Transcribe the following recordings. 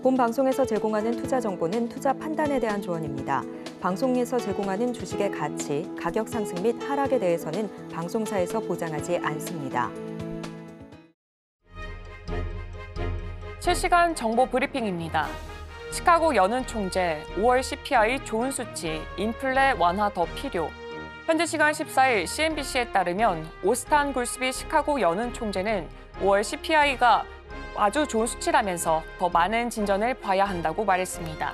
본 방송에서 제공하는 투자 정보는 투자 판단에 대한 조언입니다. 방송에서 제공하는 주식의 가치, 가격 상승 및 하락에 대해서는 방송사에서 보장하지 않습니다. 실시간 정보 브리핑입니다. 시카고 연은 총재, 5월 CPI 좋은 수치, 인플레 완화 더 필요. 현지 시간 14일 CNBC에 따르면 오스탄 굴스비 시카고 연은 총재는 5월 CPI가 아주 좋은 수치라면서 더 많은 진전을 봐야 한다고 말했습니다.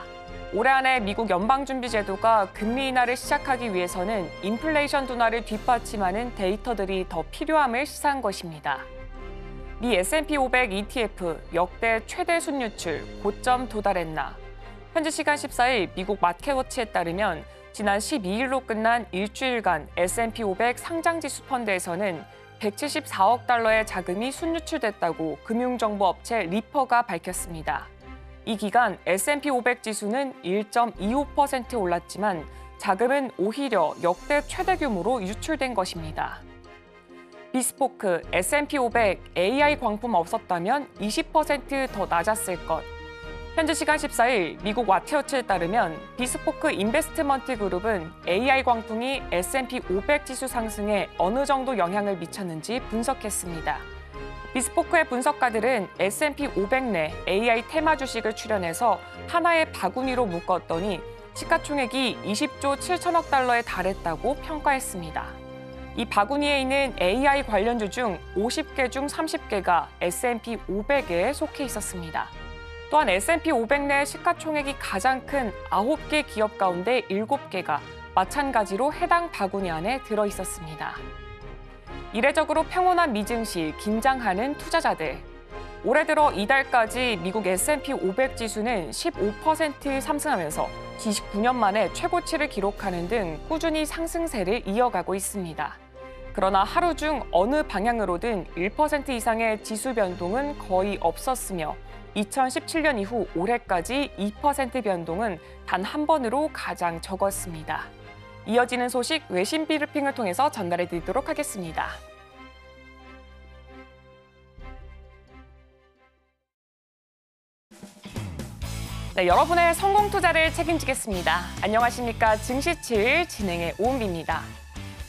올해 안에 미국 연방준비제도가 금리 인하를 시작하기 위해서는 인플레이션 둔화를 뒷받침하는 데이터들이 더 필요함을 시사한 것입니다. 미 S&P 500 ETF 역대 최대 순유출 고점 도달했나. 현지 시간 14일 미국 마켓워치에 따르면 지난 12일로 끝난 일주일간 S&P 500 상장지수 펀드에서는 174억 달러의 자금이 순유출됐다고 금융정보업체 리퍼가 밝혔습니다. 이 기간 S&P 500 지수는 1.25% 올랐지만 자금은 오히려 역대 최대 규모로 유출된 것입니다. 비스포크, S&P 500, AI 광품 없었다면 20% 더 낮았을 것. 현지 시간 14일 미국 와티워치에 따르면 비스포크 인베스트먼트 그룹은 AI 광풍이 S&P 500 지수 상승에 어느 정도 영향을 미쳤는지 분석했습니다. 비스포크의 분석가들은 S&P 500 내 AI 테마 주식을 출연해서 하나의 바구니로 묶었더니 시가총액이 20조 7천억 달러에 달했다고 평가했습니다. 이 바구니에 있는 AI 관련주 중 50개 중 30개가 S&P 500에 속해 있었습니다. 또한 S&P 500 내 시가총액이 가장 큰 9개 기업 가운데 7개가 마찬가지로 해당 바구니 안에 들어 있었습니다. 이례적으로 평온한 미증시, 긴장하는 투자자들. 올해 들어 이달까지 미국 S&P 500 지수는 15% 상승하면서 29년 만에 최고치를 기록하는 등 꾸준히 상승세를 이어가고 있습니다. 그러나 하루 중 어느 방향으로든 1% 이상의 지수 변동은 거의 없었으며 2017년 이후 올해까지 2% 변동은 단 한 번으로 가장 적었습니다. 이어지는 소식 외신 브리핑을 통해서 전달해 드리도록 하겠습니다. 네, 여러분의 성공 투자를 책임지겠습니다. 안녕하십니까. 증시7 진행의 오은비입니다.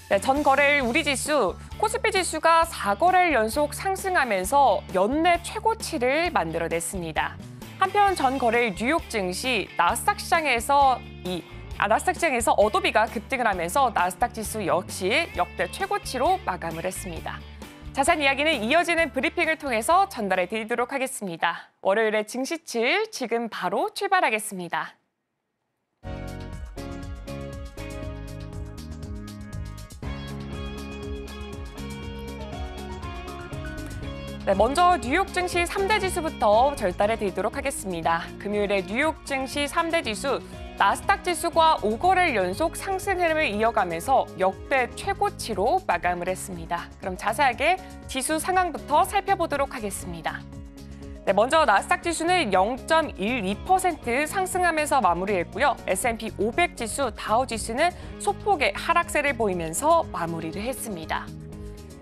네, 전 거래일 우리 지수, 코스피 지수가 4거래일 연속 상승하면서 연내 최고치를 만들어냈습니다. 한편 전 거래일 뉴욕 증시, 나스닥 시장에서 어도비가 급등을 하면서 나스닥 지수 역시 역대 최고치로 마감을 했습니다. 자세한 이야기는 이어지는 브리핑을 통해서 전달해 드리도록 하겠습니다. 월요일의 증시7 지금 바로 출발하겠습니다. 네, 먼저 뉴욕 증시 3대 지수부터 전달해 드리도록 하겠습니다. 금요일에 뉴욕 증시 3대 지수, 나스닥 지수가 5거래일 연속 상승 흐름을 이어가면서 역대 최고치로 마감을 했습니다. 그럼 자세하게 지수 상황부터 살펴보도록 하겠습니다. 네, 먼저 나스닥 지수는 0.12% 상승하면서 마무리했고요. S&P 500 지수, 다우 지수는 소폭의 하락세를 보이면서 마무리를 했습니다.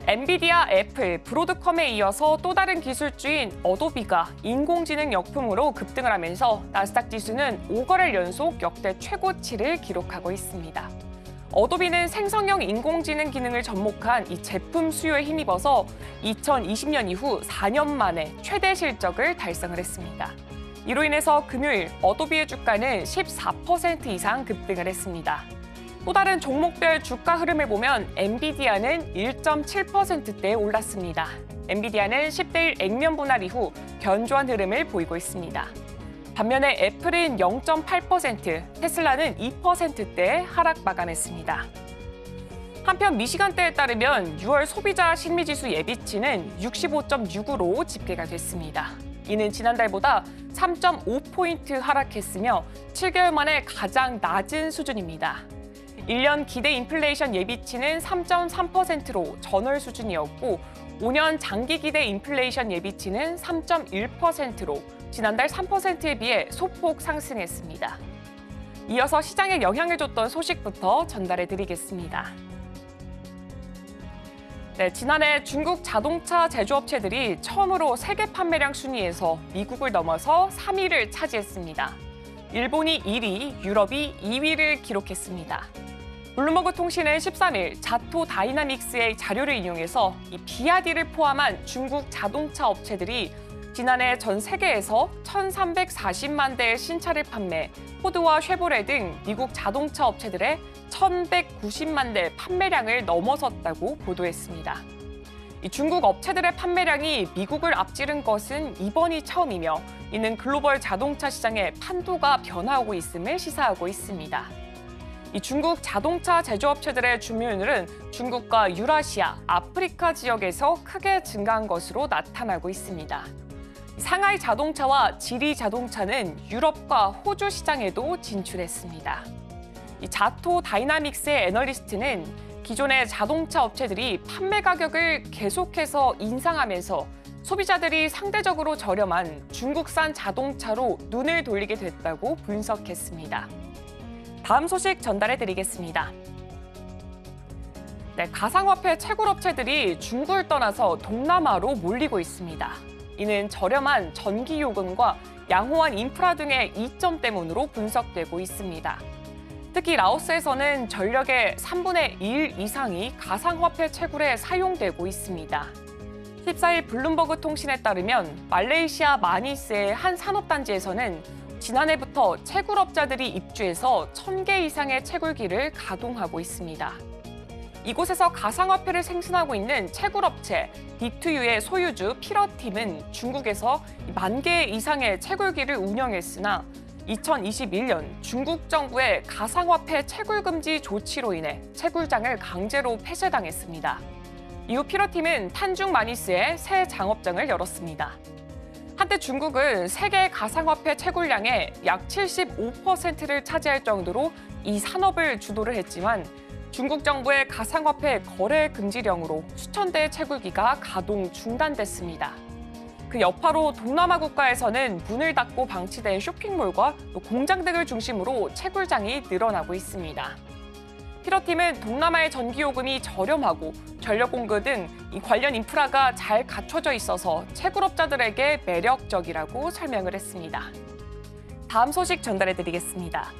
엔비디아, 애플, 브로드컴에 이어서 또 다른 기술주인 어도비가 인공지능 역품으로 급등을 하면서 나스닥 지수는 5거래일 연속 역대 최고치를 기록하고 있습니다. 어도비는 생성형 인공지능 기능을 접목한 이 제품 수요에 힘입어서 2020년 이후 4년 만에 최대 실적을 달성을 했습니다. 이로 인해서 금요일 어도비의 주가는 14% 이상 급등을 했습니다. 또 다른 종목별 주가 흐름을 보면 엔비디아는 1.7%대에 올랐습니다. 엔비디아는 10대1 액면 분할 이후 견조한 흐름을 보이고 있습니다. 반면에 애플은 0.8%, 테슬라는 2%대 하락 마감했습니다. 한편 미시간대에 따르면 6월 소비자 심리지수 예비치는 65.6으로 집계가 됐습니다. 이는 지난달보다 3.5포인트 하락했으며 7개월 만에 가장 낮은 수준입니다. 1년 기대 인플레이션 예비치는 3.3%로 전월 수준이었고 5년 장기 기대 인플레이션 예비치는 3.1%로 지난달 3%에 비해 소폭 상승했습니다. 이어서 시장에 영향을 줬던 소식부터 전달해 드리겠습니다. 네, 지난해 중국 자동차 제조업체들이 처음으로 세계 판매량 순위에서 미국을 넘어서 3위를 차지했습니다. 일본이 1위, 유럽이 2위를 기록했습니다. 블룸버그 통신은 13일 자토 다이나믹스의 자료를 인용해서 이 비아디를 포함한 중국 자동차 업체들이 지난해 전 세계에서 1,340만 대의 신차를 판매, 포드와 쉐보레 등 미국 자동차 업체들의 1,190만 대 판매량을 넘어섰다고 보도했습니다. 이 중국 업체들의 판매량이 미국을 앞지른 것은 이번이 처음이며 이는 글로벌 자동차 시장의 판도가 변화하고 있음을 시사하고 있습니다. 이 중국 자동차 제조업체들의 주문율은 중국과 유라시아, 아프리카 지역에서 크게 증가한 것으로 나타나고 있습니다. 상하이 자동차와 지리 자동차는 유럽과 호주 시장에도 진출했습니다. 이 자토 다이나믹스의 애널리스트는 기존의 자동차 업체들이 판매 가격을 계속해서 인상하면서 소비자들이 상대적으로 저렴한 중국산 자동차로 눈을 돌리게 됐다고 분석했습니다. 다음 소식 전달해드리겠습니다. 네, 가상화폐 채굴업체들이 중국을 떠나서 동남아로 몰리고 있습니다. 이는 저렴한 전기요금과 양호한 인프라 등의 이점 때문으로 분석되고 있습니다. 특히 라오스에서는 전력의 3분의 1 이상이 가상화폐 채굴에 사용되고 있습니다. 14일 블룸버그 통신에 따르면 말레이시아 마니스의 한 산업단지에서는 지난해부터 채굴업자들이 입주해서 1,000개 이상의 채굴기를 가동하고 있습니다. 이곳에서 가상화폐를 생산하고 있는 채굴업체 D2U의 소유주 피러팀은 중국에서 10,000개 이상의 채굴기를 운영했으나 2021년 중국 정부의 가상화폐 채굴 금지 조치로 인해 채굴장을 강제로 폐쇄당했습니다. 이후 피러팀은 탄중 마니스에 새 장업장을 열었습니다. 한때 중국은 세계 가상화폐 채굴량의 약 75%를 차지할 정도로 이 산업을 주도를 했지만 중국 정부의 가상화폐 거래 금지령으로 수천 대의 채굴기가 가동 중단됐습니다. 그 여파로 동남아 국가에서는 문을 닫고 방치된 쇼핑몰과 공장 등을 중심으로 채굴장이 늘어나고 있습니다. 피러팀은 동남아의 전기요금이 저렴하고 전력 공급 등 이 관련 인프라가 잘 갖춰져 있어서 채굴업자들에게 매력적이라고 설명을 했습니다. 다음 소식 전달해드리겠습니다.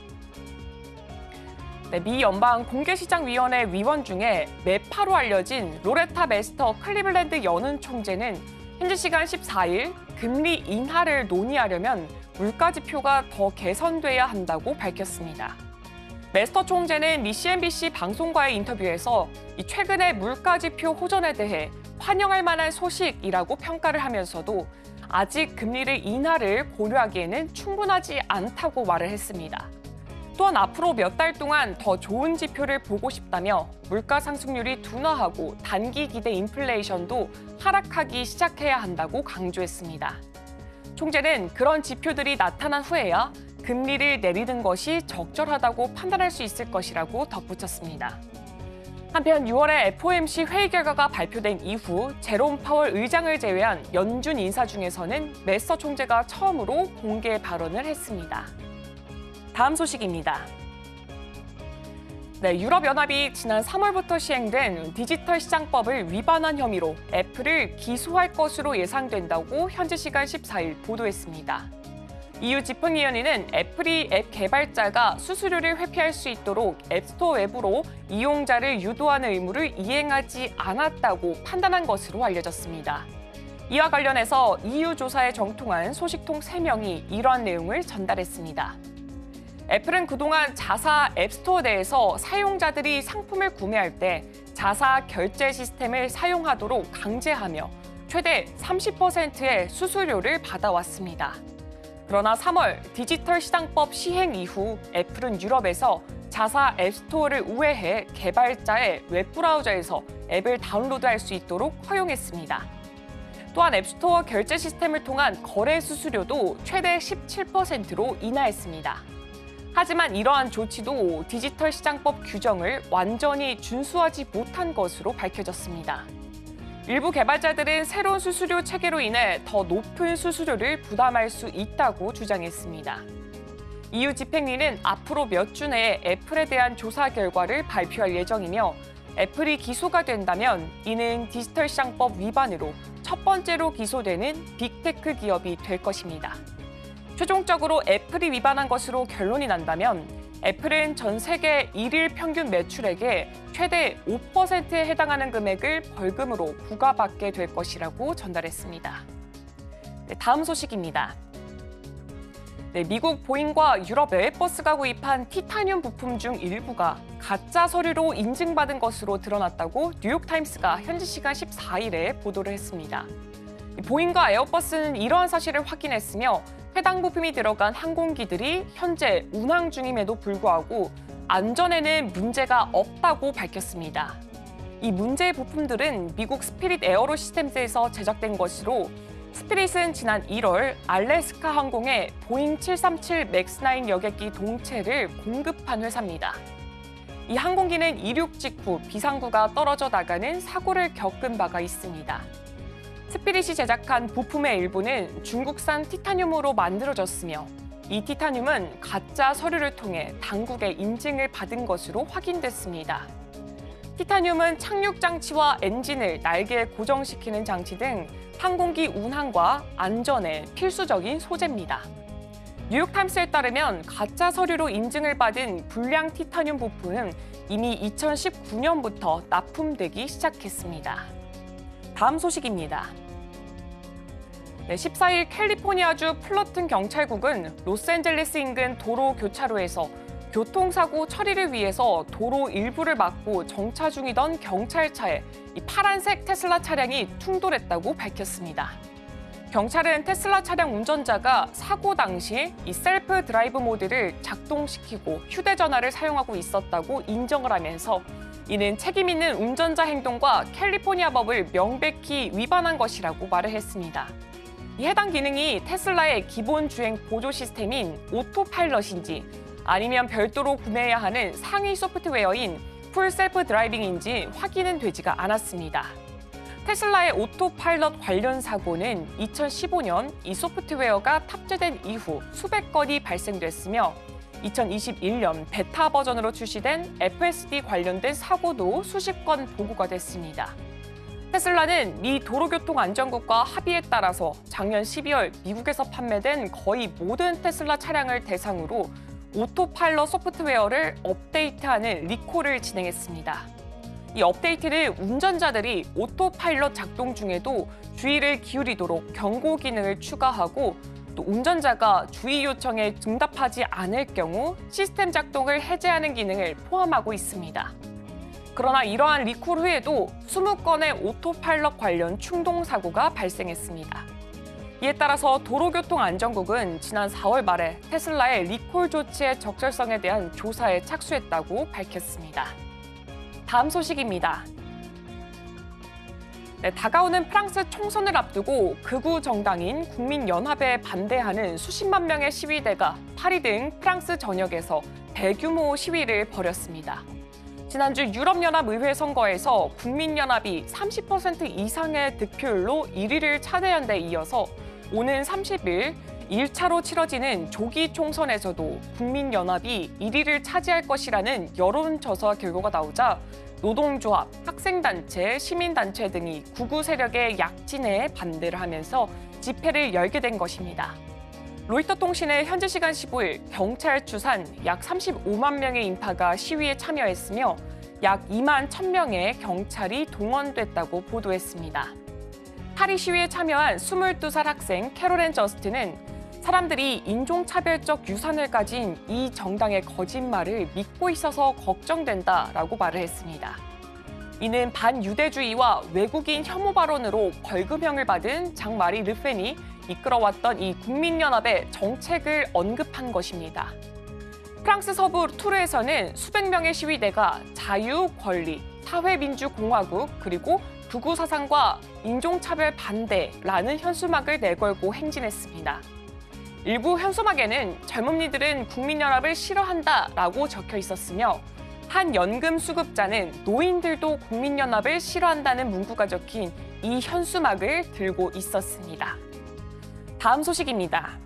네, 미 연방공개시장위원회 위원 중에 매파로 알려진 로레타 메스터 클리블랜드 연은 총재는 현지 시간 14일 금리 인하를 논의하려면 물가지표가 더 개선돼야 한다고 밝혔습니다. 메스터 총재는 미 CNBC 방송과의 인터뷰에서 최근의 물가지표 호전에 대해 환영할 만한 소식이라고 평가를 하면서도 아직 금리를 인하를 고려하기에는 충분하지 않다고 말을 했습니다. 또한 앞으로 몇 달 동안 더 좋은 지표를 보고 싶다며 물가 상승률이 둔화하고 단기 기대 인플레이션도 하락하기 시작해야 한다고 강조했습니다. 총재는 그런 지표들이 나타난 후에야 금리를 내리는 것이 적절하다고 판단할 수 있을 것이라고 덧붙였습니다. 한편 6월에 FOMC 회의 결과가 발표된 이후 제롬 파월 의장을 제외한 연준 인사 중에서는 메스터 총재가 처음으로 공개 발언을 했습니다. 다음 소식입니다. 네, 유럽연합이 지난 3월부터 시행된 디지털 시장법을 위반한 혐의로 애플을 기소할 것으로 예상된다고 현지 시간 14일 보도했습니다. EU 집행위원회는 애플이 앱 개발자가 수수료를 회피할 수 있도록 앱스토어 외부로 이용자를 유도하는 의무를 이행하지 않았다고 판단한 것으로 알려졌습니다. 이와 관련해서 EU 조사에 정통한 소식통 3명이 이러한 내용을 전달했습니다. 애플은 그동안 자사 앱스토어 내에서 사용자들이 상품을 구매할 때 자사 결제 시스템을 사용하도록 강제하며 최대 30%의 수수료를 받아왔습니다. 그러나 3월 디지털 시장법 시행 이후 애플은 유럽에서 자사 앱스토어를 우회해 개발자의 웹브라우저에서 앱을 다운로드할 수 있도록 허용했습니다. 또한 앱스토어 결제 시스템을 통한 거래 수수료도 최대 17%로 인하했습니다. 하지만 이러한 조치도 디지털 시장법 규정을 완전히 준수하지 못한 것으로 밝혀졌습니다. 일부 개발자들은 새로운 수수료 체계로 인해 더 높은 수수료를 부담할 수 있다고 주장했습니다. EU 집행위는 앞으로 몇 주 내에 애플에 대한 조사 결과를 발표할 예정이며 애플이 기소가 된다면 이는 디지털 시장법 위반으로 첫 번째로 기소되는 빅테크 기업이 될 것입니다. 최종적으로 애플이 위반한 것으로 결론이 난다면 애플은 전 세계 일일 평균 매출액의 최대 5%에 해당하는 금액을 벌금으로 부과받게 될 것이라고 전달했습니다. 네, 다음 소식입니다. 네, 미국 보잉과 유럽 에어버스가 구입한 티타늄 부품 중 일부가 가짜 서류로 인증받은 것으로 드러났다고 뉴욕타임스가 현지 시간 14일에 보도를 했습니다. 보잉과 에어버스는 이러한 사실을 확인했으며 해당 부품이 들어간 항공기들이 현재 운항 중임에도 불구하고 안전에는 문제가 없다고 밝혔습니다. 이 문제의 부품들은 미국 스피릿 에어로 시스템스에서 제작된 것으로 스피릿은 지난 1월 알래스카 항공에 보잉 737 맥스9 여객기 동체를 공급한 회사입니다. 이 항공기는 이륙 직후 비상구가 떨어져 나가는 사고를 겪은 바가 있습니다. 스피릿이 제작한 부품의 일부는 중국산 티타늄으로 만들어졌으며 이 티타늄은 가짜 서류를 통해 당국의 인증을 받은 것으로 확인됐습니다. 티타늄은 착륙 장치와 엔진을 날개에 고정시키는 장치 등 항공기 운항과 안전에 필수적인 소재입니다. 뉴욕타임스에 따르면 가짜 서류로 인증을 받은 불량 티타늄 부품은 이미 2019년부터 납품되기 시작했습니다. 다음 소식입니다. 네, 14일 캘리포니아주 플러튼 경찰국은 로스앤젤레스 인근 도로 교차로에서 교통사고 처리를 위해서 도로 일부를 막고 정차 중이던 경찰차에 이 파란색 테슬라 차량이 충돌했다고 밝혔습니다. 경찰은 테슬라 차량 운전자가 사고 당시 이 셀프 드라이브 모드를 작동시키고 휴대전화를 사용하고 있었다고 인정을 하면서 이는 책임 있는 운전자 행동과 캘리포니아 법을 명백히 위반한 것이라고 말을 했습니다. 이 해당 기능이 테슬라의 기본 주행 보조 시스템인 오토파일럿인지 아니면 별도로 구매해야 하는 상위 소프트웨어인 풀 셀프 드라이빙인지 확인은 되지가 않았습니다. 테슬라의 오토파일럿 관련 사고는 2015년 이 소프트웨어가 탑재된 이후 수백 건이 발생됐으며 2021년 베타 버전으로 출시된 FSD 관련된 사고도 수십 건 보고가 됐습니다. 테슬라는 미 도로교통안전국과 합의에 따라서 작년 12월 미국에서 판매된 거의 모든 테슬라 차량을 대상으로 오토파일럿 소프트웨어를 업데이트하는 리콜을 진행했습니다. 이 업데이트는 운전자들이 오토파일럿 작동 중에도 주의를 기울이도록 경고 기능을 추가하고 또 운전자가 주의 요청에 응답하지 않을 경우 시스템 작동을 해제하는 기능을 포함하고 있습니다. 그러나 이러한 리콜 후에도 20건의 오토파일럿 관련 충동사고가 발생했습니다. 이에 따라서 도로교통안전국은 지난 4월 말에 테슬라의 리콜 조치의 적절성에 대한 조사에 착수했다고 밝혔습니다. 다음 소식입니다. 네, 다가오는 프랑스 총선을 앞두고 극우 정당인 국민연합에 반대하는 수십만 명의 시위대가 파리 등 프랑스 전역에서 대규모 시위를 벌였습니다. 지난주 유럽연합의회 선거에서 국민연합이 30% 이상의 득표율로 1위를 차지한 데 이어서 오는 30일 1차로 치러지는 조기 총선에서도 국민연합이 1위를 차지할 것이라는 여론조사 결과가 나오자 노동조합, 학생단체, 시민단체 등이 극우 세력의 약진에 반대를 하면서 집회를 열게 된 것입니다. 로이터 통신의 현지 시간 15일 경찰 추산 약 35만 명의 인파가 시위에 참여했으며 약 2만 1,000명의 경찰이 동원됐다고 보도했습니다. 파리 시위에 참여한 22살 학생 캐롤앤 저스틴은 사람들이 인종차별적 유산을 가진 이 정당의 거짓말을 믿고 있어서 걱정된다라고 말을 했습니다. 이는 반유대주의와 외국인 혐오 발언으로 벌금형을 받은 장마리 르펜이 이끌어왔던 이 국민연합의 정책을 언급한 것입니다. 프랑스 서부 투르에서는 수백 명의 시위대가 자유, 권리, 사회민주공화국 그리고 극우 사상과 인종차별 반대라는 현수막을 내걸고 행진했습니다. 일부 현수막에는 젊은이들은 국민연합을 싫어한다라고 적혀 있었으며 한 연금 수급자는 노인들도 국민연합을 싫어한다는 문구가 적힌 이 현수막을 들고 있었습니다. 다음 소식입니다.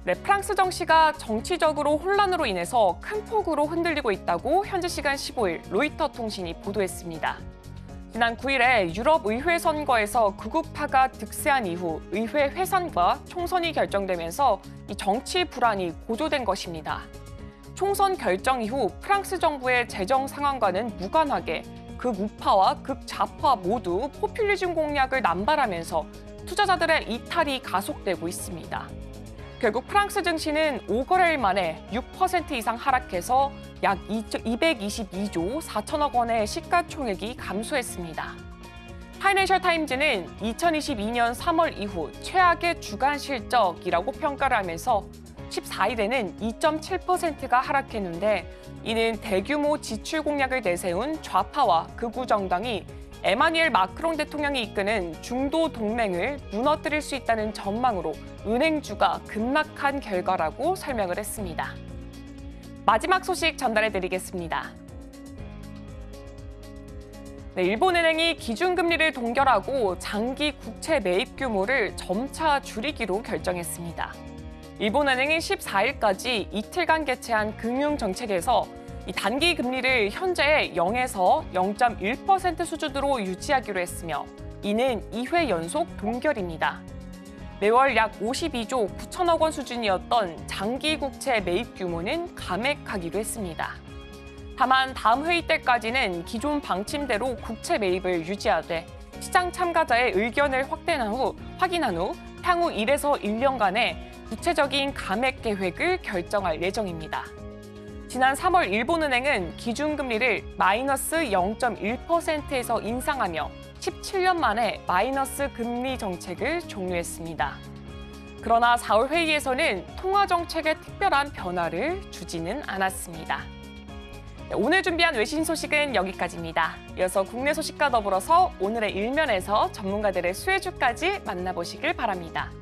네, 프랑스 정시가 정치적으로 혼란으로 인해서 큰 폭으로 흔들리고 있다고 현지 시간 15일 로이터 통신이 보도했습니다. 지난 9일에 유럽 의회 선거에서 극우파가 득세한 이후 의회 해산과 총선이 결정되면서 이 정치 불안이 고조된 것입니다. 총선 결정 이후 프랑스 정부의 재정 상황과는 무관하게 극우파와 극좌파 모두 포퓰리즘 공략을 남발하면서 투자자들의 이탈이 가속되고 있습니다. 결국 프랑스 증시는 5거래일 만에 6% 이상 하락해서 약 222조 4천억 원의 시가총액이 감소했습니다. 파이낸셜 타임즈는 2022년 3월 이후 최악의 주간 실적이라고 평가를 하면서 14일에는 2.7%가 하락했는데 이는 대규모 지출 공약을 내세운 좌파와 극우 정당이 에마뉘엘 마크롱 대통령이 이끄는 중도 동맹을 무너뜨릴 수 있다는 전망으로 은행주가 급락한 결과라고 설명을 했습니다. 마지막 소식 전달해드리겠습니다. 네, 일본은행이 기준금리를 동결하고 장기 국채 매입 규모를 점차 줄이기로 결정했습니다. 일본은행이 14일까지 이틀간 개최한 금융정책에서 이 단기 금리를 현재의 0에서 0.1% 수준으로 유지하기로 했으며 이는 2회 연속 동결입니다. 매월 약 52조 9천억 원 수준이었던 장기 국채 매입 규모는 감액하기로 했습니다. 다만 다음 회의 때까지는 기존 방침대로 국채 매입을 유지하되 시장 참가자의 의견을 확인한 후 향후 1에서 1년간의 구체적인 감액 계획을 결정할 예정입니다. 지난 3월 일본은행은 기준금리를 마이너스 0.1%에서 인상하며 17년 만에 마이너스 금리 정책을 종료했습니다. 그러나 4월 회의에서는 통화 정책에 특별한 변화를 주지는 않았습니다. 오늘 준비한 외신 소식은 여기까지입니다. 이어서 국내 소식과 더불어서 오늘의 일면에서 전문가들의 수혜주까지 만나보시길 바랍니다.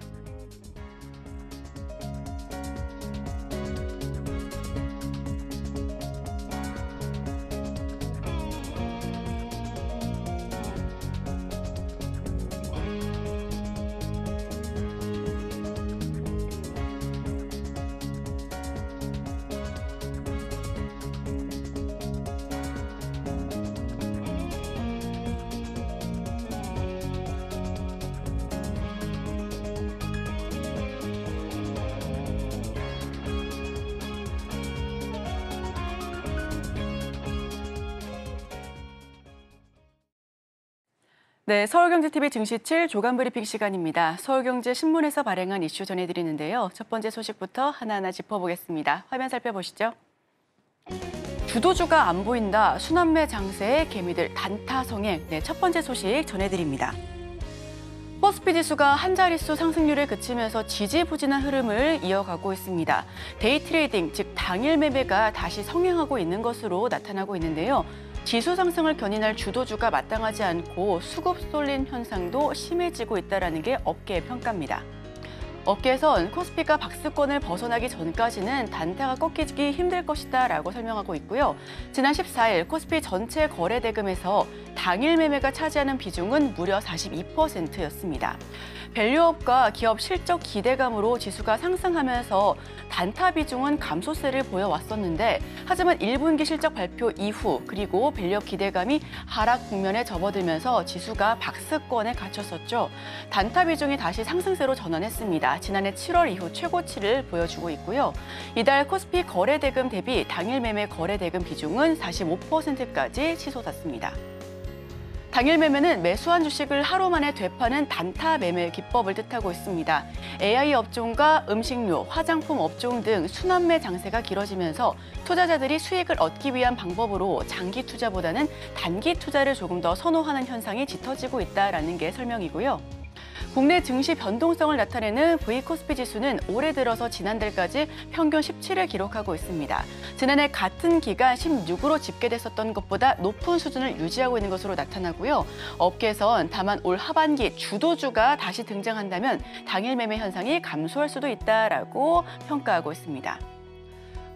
네, 서울경제TV 증시 7 조간 브리핑 시간입니다. 서울경제신문에서 발행한 이슈 전해드리는데요. 첫 번째 소식부터 하나하나 짚어보겠습니다. 화면 살펴보시죠. 주도주가 안 보인다. 순환매 장세에 개미들 단타 성행. 네, 첫 번째 소식 전해드립니다. 코스피 지수가 한 자릿수 상승률에 그치면서 지지부진한 흐름을 이어가고 있습니다. 데이 트레이딩, 즉 당일 매매가 다시 성행하고 있는 것으로 나타나고 있는데요. 지수 상승을 견인할 주도주가 마땅하지 않고 수급 쏠린 현상도 심해지고 있다는 게 업계의 평가입니다. 업계에선 코스피가 박스권을 벗어나기 전까지는 단타가 꺾이기 힘들 것이다라고 설명하고 있고요. 지난 14일 코스피 전체 거래 대금에서 당일 매매가 차지하는 비중은 무려 42%였습니다. 밸류업과 기업 실적 기대감으로 지수가 상승하면서 단타 비중은 감소세를 보여왔었는데 하지만 1분기 실적 발표 이후 그리고 밸류업 기대감이 하락 국면에 접어들면서 지수가 박스권에 갇혔었죠. 단타 비중이 다시 상승세로 전환했습니다. 지난해 7월 이후 최고치를 보여주고 있고요. 이달 코스피 거래 대금 대비 당일 매매 거래 대금 비중은 45%까지 치솟았습니다. 당일 매매는 매수한 주식을 하루 만에 되파는 단타 매매 기법을 뜻하고 있습니다. AI 업종과 음식료, 화장품 업종 등 순환매 장세가 길어지면서 투자자들이 수익을 얻기 위한 방법으로 장기 투자보다는 단기 투자를 조금 더 선호하는 현상이 짙어지고 있다는 게 설명이고요. 국내 증시 변동성을 나타내는 V코스피 지수는 올해 들어서 지난달까지 평균 17을 기록하고 있습니다. 지난해 같은 기간 16으로 집계됐었던 것보다 높은 수준을 유지하고 있는 것으로 나타나고요. 업계에선 다만 올 하반기 주도주가 다시 등장한다면 당일 매매 현상이 감소할 수도 있다라고 평가하고 있습니다.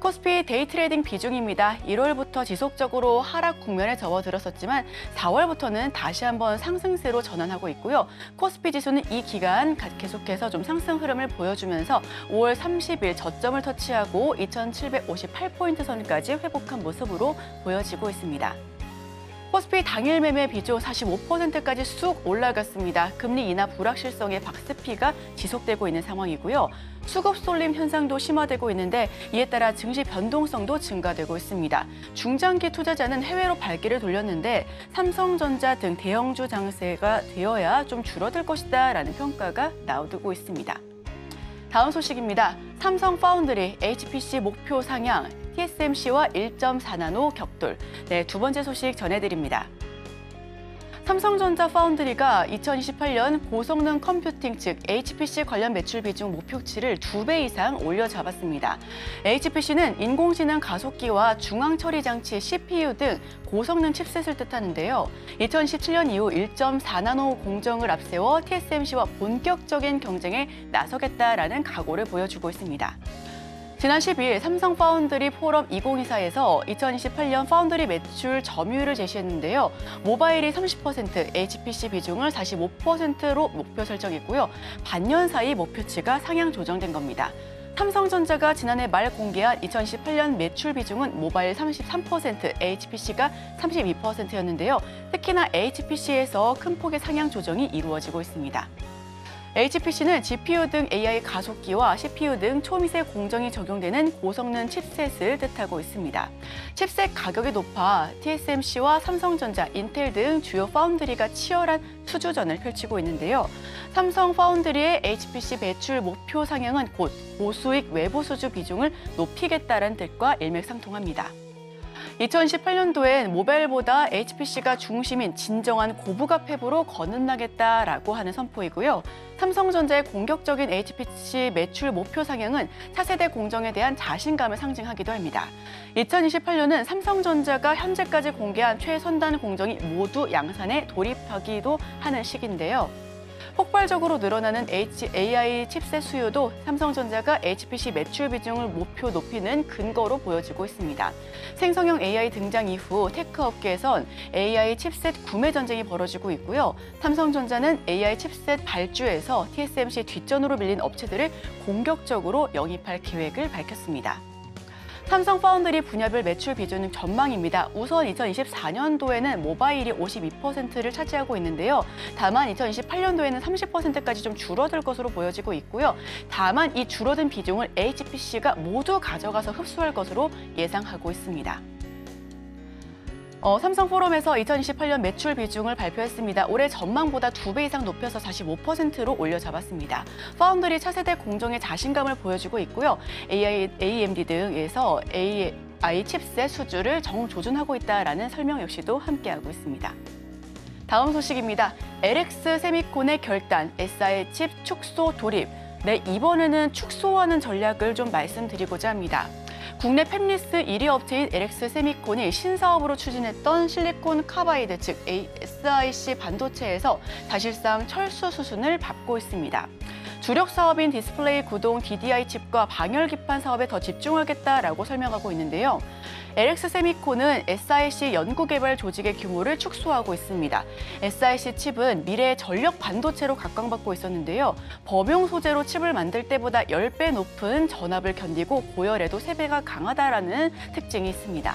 코스피 데이 트레이딩 비중입니다. 1월부터 지속적으로 하락 국면에 접어들었었지만 4월부터는 다시 한번 상승세로 전환하고 있고요. 코스피 지수는 이 기간 계속해서 좀 상승 흐름을 보여주면서 5월 30일 저점을 터치하고 2,758포인트 선까지 회복한 모습으로 보여지고 있습니다. 코스피 당일 매매 비중 45%까지 쑥 올라갔습니다. 금리 인하 불확실성의 박스피가 지속되고 있는 상황이고요. 수급 쏠림 현상도 심화되고 있는데 이에 따라 증시 변동성도 증가되고 있습니다. 중장기 투자자는 해외로 발길을 돌렸는데 삼성전자 등 대형주 장세가 되어야 좀 줄어들 것이다라는 평가가 나오고 있습니다. 다음 소식입니다. 삼성 파운드리 HPC 목표 상향, TSMC와 1.4나노 격돌. 네, 두 번째 소식 전해드립니다. 삼성전자 파운드리가 2028년 고성능 컴퓨팅 즉 HPC 관련 매출 비중 목표치를 2배 이상 올려잡았습니다. HPC는 인공지능 가속기와 중앙처리 장치 CPU 등 고성능 칩셋을 뜻하는데요. 2017년 이후 1.4나노 공정을 앞세워 TSMC와 본격적인 경쟁에 나서겠다라는 각오를 보여주고 있습니다. 지난 10일 삼성 파운드리 포럼 2024에서 2028년 파운드리 매출 점유율을 제시했는데요. 모바일이 30%, HPC 비중을 45%로 목표 설정했고요. 반년 사이 목표치가 상향 조정된 겁니다. 삼성전자가 지난해 말 공개한 2018년 매출 비중은 모바일 33%, HPC가 32%였는데요. 특히나 HPC에서 큰 폭의 상향 조정이 이루어지고 있습니다. HPC는 GPU 등 AI 가속기와 CPU 등 초미세 공정이 적용되는 고성능 칩셋을 뜻하고 있습니다. 칩셋 가격이 높아 TSMC와 삼성전자, 인텔 등 주요 파운드리가 치열한 수주전을 펼치고 있는데요. 삼성 파운드리의 HPC 매출 목표 상향은 곧 고수익 외부 수주 비중을 높이겠다는 뜻과 일맥상통합니다. 2018년도엔 모바일보다 HPC가 중심인 진정한 고부가 폐부로 거듭나겠다라고 하는 선포이고요. 삼성전자의 공격적인 HPC 매출 목표 상향은 차세대 공정에 대한 자신감을 상징하기도 합니다. 2028년은 삼성전자가 현재까지 공개한 최선단 공정이 모두 양산에 돌입하기도 하는 시기인데요. 폭발적으로 늘어나는 AI 칩셋 수요도 삼성전자가 HPC 매출 비중을 목표 높이는 근거로 보여지고 있습니다. 생성형 AI 등장 이후 테크 업계에선 AI 칩셋 구매 전쟁이 벌어지고 있고요. 삼성전자는 AI 칩셋 발주에서 TSMC 뒷전으로 밀린 업체들을 공격적으로 영입할 계획을 밝혔습니다. 삼성 파운드리 분야별 매출 비중 전망입니다. 우선 2024년도에는 모바일이 52%를 차지하고 있는데요. 다만 2028년도에는 30%까지 좀 줄어들 것으로 보여지고 있고요. 다만 이 줄어든 비중을 HPC가 모두 가져가서 흡수할 것으로 예상하고 있습니다. 삼성 포럼에서 2028년 매출 비중을 발표했습니다. 올해 전망보다 2배 이상 높여서 45%로 올려잡았습니다. 파운드리 차세대 공정에 자신감을 보여주고 있고요. AMD 등에서 AI 칩셋 수주를 정조준하고 있다라는 설명 역시도 함께하고 있습니다. 다음 소식입니다. LX 세미콘의 결단, SI 칩 축소 돌입. 네, 이번에는 축소하는 전략을 좀 말씀드리고자 합니다. 국내 팹리스 1위 업체인 LX 세미콘이 신사업으로 추진했던 실리콘 카바이드 즉 SiC 반도체에서 사실상 철수 수순을 밟고 있습니다. 주력 사업인 디스플레이 구동 DDI 칩과 방열 기판 사업에 더 집중하겠다라고 설명하고 있는데요. LX 세미콘은 SiC 연구개발 조직의 규모를 축소하고 있습니다. SiC 칩은 미래의 전력 반도체로 각광받고 있었는데요. 범용 소재로 칩을 만들 때보다 10배 높은 전압을 견디고 고열에도 3배가 강하다라는 특징이 있습니다.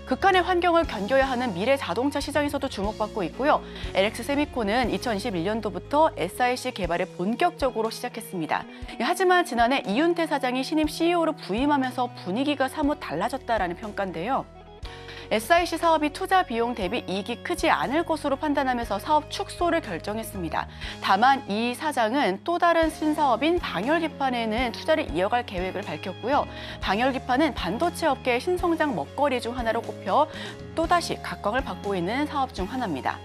극한의 환경을 견뎌야 하는 미래 자동차 시장에서도 주목받고 있고요. LX 세미콘은 2021년도부터 SiC 개발을 본격적으로 시작했습니다. 하지만 지난해 이윤태 사장이 신임 CEO로 부임하면서 분위기가 사뭇 달라졌다라는 평가인데요. SiC 사업이 투자 비용 대비 이익이 크지 않을 것으로 판단하면서 사업 축소를 결정했습니다. 다만 이 사장은 또 다른 신사업인 방열기판에는 투자를 이어갈 계획을 밝혔고요. 방열기판은 반도체 업계의 신성장 먹거리 중 하나로 꼽혀 또다시 각광을 받고 있는 사업 중 하나입니다.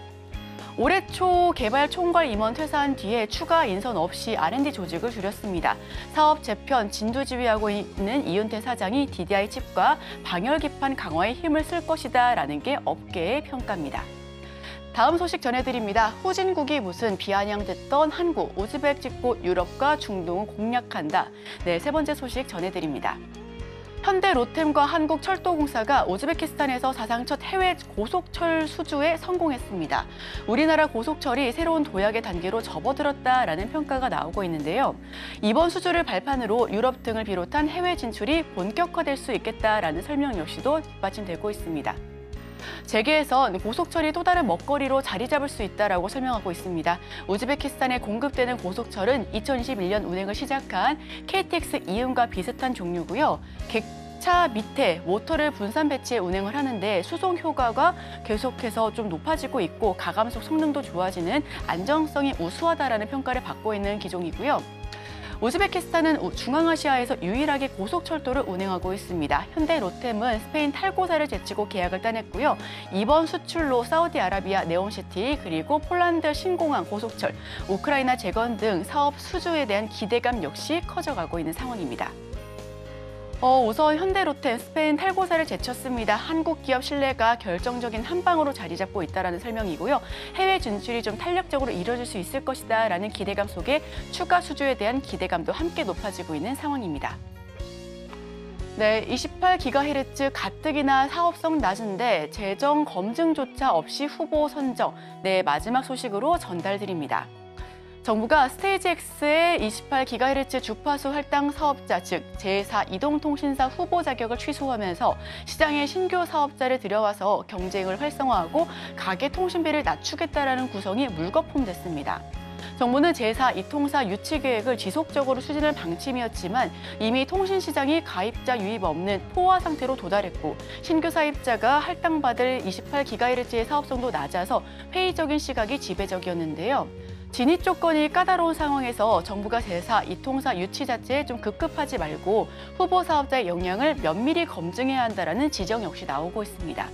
올해 초 개발 총괄 임원 퇴사한 뒤에 추가 인선 없이 R&D 조직을 줄였습니다. 사업 재편, 진두지휘하고 있는 이윤태 사장이 DDI 칩과 방열기판 강화에 힘을 쓸 것이다라는 게 업계의 평가입니다. 다음 소식 전해드립니다. 후진국이 무슨 비아냥댔던 한국, 우즈벡 찍고 유럽과 중동을 공략한다. 네, 세 번째 소식 전해드립니다. 현대 로템과 한국철도공사가 우즈베키스탄에서 사상 첫 해외 고속철 수주에 성공했습니다. 우리나라 고속철이 새로운 도약의 단계로 접어들었다라는 평가가 나오고 있는데요. 이번 수주를 발판으로 유럽 등을 비롯한 해외 진출이 본격화될 수 있겠다라는 설명 역시도 뒷받침되고 있습니다. 재계에선 고속철이 또 다른 먹거리로 자리 잡을 수 있다라고 설명하고 있습니다. 우즈베키스탄에 공급되는 고속철은 2021년 운행을 시작한 KTX 이음과 비슷한 종류고요. 객차 밑에 모터를 분산 배치해 운행을 하는데 수송 효과가 계속해서 좀 높아지고 있고 가감속 성능도 좋아지는 안정성이 우수하다라는 평가를 받고 있는 기종이고요. 우즈베키스탄은 중앙아시아에서 유일하게 고속철도를 운행하고 있습니다. 현대 로템은 스페인 탈고사를 제치고 계약을 따냈고요. 이번 수출로 사우디아라비아 네옴시티 그리고 폴란드 신공항 고속철, 우크라이나 재건 등 사업 수주에 대한 기대감 역시 커져가고 있는 상황입니다. 우선 현대로템 스페인 탈고사를 제쳤습니다. 한국 기업 신뢰가 결정적인 한 방으로 자리 잡고 있다는 설명이고요. 해외 진출이 좀 탄력적으로 이뤄질 수 있을 것이다라는 기대감 속에 추가 수주에 대한 기대감도 함께 높아지고 있는 상황입니다. 네, 28GHz 가뜩이나 사업성 낮은데 재정 검증조차 없이 후보 선정. 네, 마지막 소식으로 전달드립니다. 정부가 스테이지 X의 28GHz 주파수 할당 사업자, 즉 제4 이동통신사 후보 자격을 취소하면서 시장에 신규 사업자를 들여와서 경쟁을 활성화하고 가계 통신비를 낮추겠다라는 구성이 물거품됐습니다. 정부는 제4 이통사 유치 계획을 지속적으로 추진할 방침이었지만 이미 통신시장이 가입자 유입 없는 포화 상태로 도달했고 신규 사입자가 할당받을 28GHz의 사업성도 낮아서 회의적인 시각이 지배적이었는데요. 진입 조건이 까다로운 상황에서 정부가 제4 이통사 유치 자체에 좀 급급하지 말고 후보 사업자의 역량을 면밀히 검증해야 한다는 지적 역시 나오고 있습니다.